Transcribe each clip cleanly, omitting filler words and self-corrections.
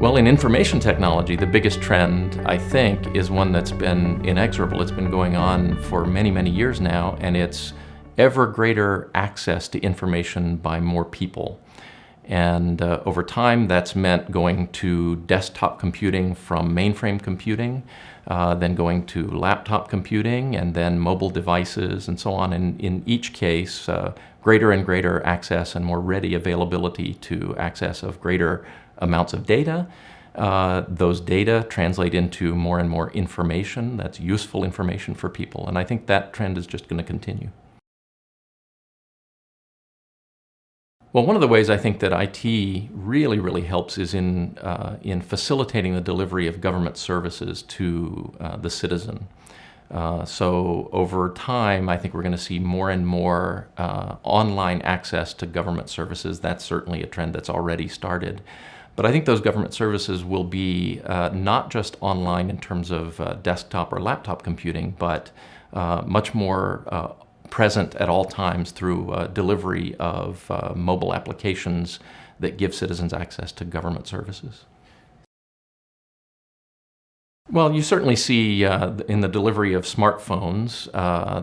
Well, in information technology, the biggest trend, I think, is one that's been inexorable. It's been going on for many, many years now, and it's ever greater access to information by more people. And over time, that's meant going to desktop computing from mainframe computing, then going to laptop computing, and then mobile devices, and so on. And in each case, greater and greater access and more ready availability to access of greater amounts of data. Those data translate into more and more information that's useful information for people. And I think that trend is just going to continue. Well, one of the ways I think that IT really helps is in facilitating the delivery of government services to the citizen. So over time, I think we're going to see more and more online access to government services. That's certainly a trend that's already started. But I think those government services will be not just online in terms of desktop or laptop computing, but much more present at all times through delivery of mobile applications that give citizens access to government services. Well, you certainly see in the delivery of smartphones,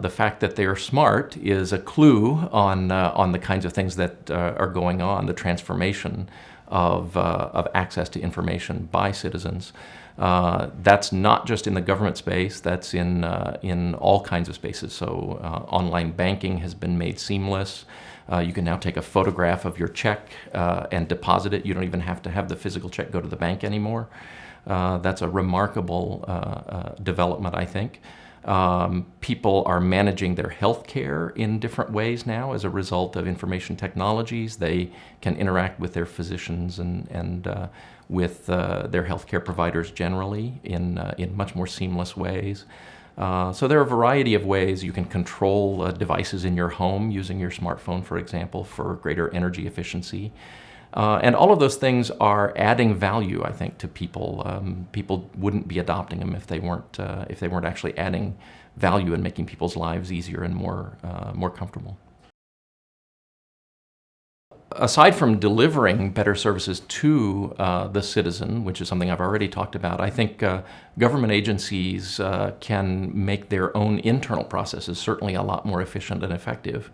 the fact that they're smart is a clue on the kinds of things that are going on, the transformation of access to information by citizens. That's not just in the government space, that's in all kinds of spaces. So online banking has been made seamless. You can now take a photograph of your check and deposit it. You don't even have to have the physical check go to the bank anymore. That's a remarkable development, I think. People are managing their health care in different ways now as a result of information technologies. They can interact with their physicians and with their healthcare providers generally in much more seamless ways. So there are a variety of ways you can control devices in your home using your smartphone, for example, for greater energy efficiency. And all of those things are adding value, I think, to people. People wouldn't be adopting them if they weren't actually adding value and making people's lives easier and more comfortable. Aside from delivering better services to the citizen, which is something I've already talked about, I think government agencies can make their own internal processes certainly a lot more efficient and effective.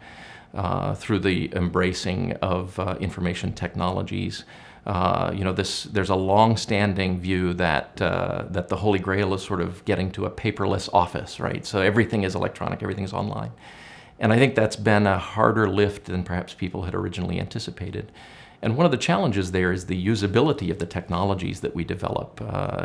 Through the embracing of information technologies. There's a long-standing view that the Holy Grail is sort of getting to a paperless office, right? So everything is electronic, everything is online. And I think that's been a harder lift than perhaps people had originally anticipated. And one of the challenges there is the usability of the technologies that we develop.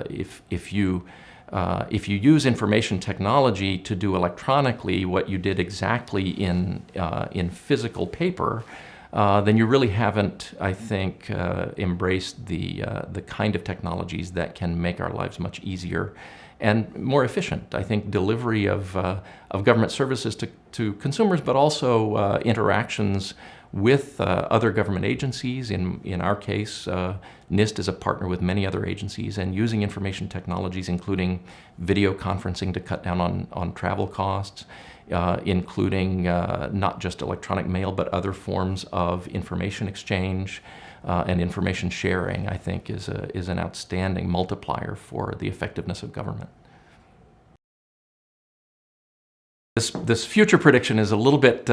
If you use information technology to do electronically what you did exactly in physical paper, then you really haven't, I think, embraced the kind of technologies that can make our lives much easier and more efficient. I think delivery of government services to consumers, but also interactions with other government agencies. In our case, NIST is a partner with many other agencies, and using information technologies, including video conferencing to cut down on travel costs, including not just electronic mail, but other forms of information exchange and information sharing, I think is an outstanding multiplier for the effectiveness of government. This future prediction is a little bit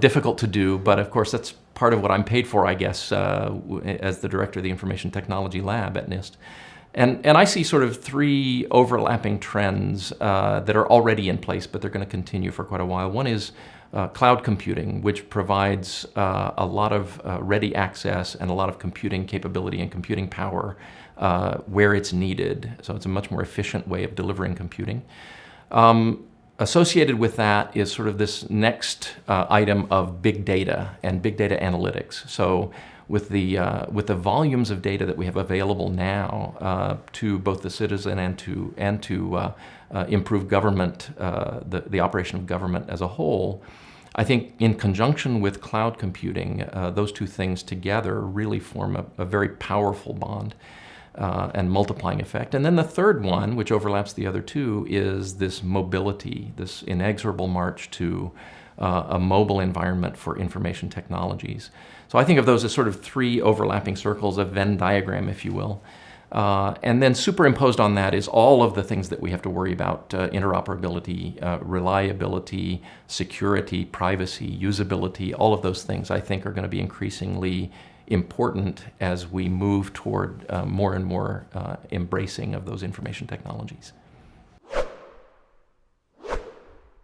difficult to do, but of course that's part of what I'm paid for, I guess, as the director of the Information Technology Lab at NIST. And I see sort of three overlapping trends that are already in place, but they're going to continue for quite a while. One is cloud computing, which provides a lot of ready access and a lot of computing capability and computing power where it's needed. So it's a much more efficient way of delivering computing. Associated with that is sort of this next item of big data and big data analytics. So with the volumes of data that we have available now to both the citizen and to improve government, the operation of government as a whole, I think in conjunction with cloud computing, those two things together really form a very powerful bond. And multiplying effect. And then the third one, which overlaps the other two, is this mobility, this inexorable march to a mobile environment for information technologies. So I think of those as sort of three overlapping circles, a Venn diagram, if you will. And then superimposed on that is all of the things that we have to worry about: interoperability, reliability, security, privacy, usability. All of those things, I think, are going to be increasingly important as we move toward more and more embracing of those information technologies.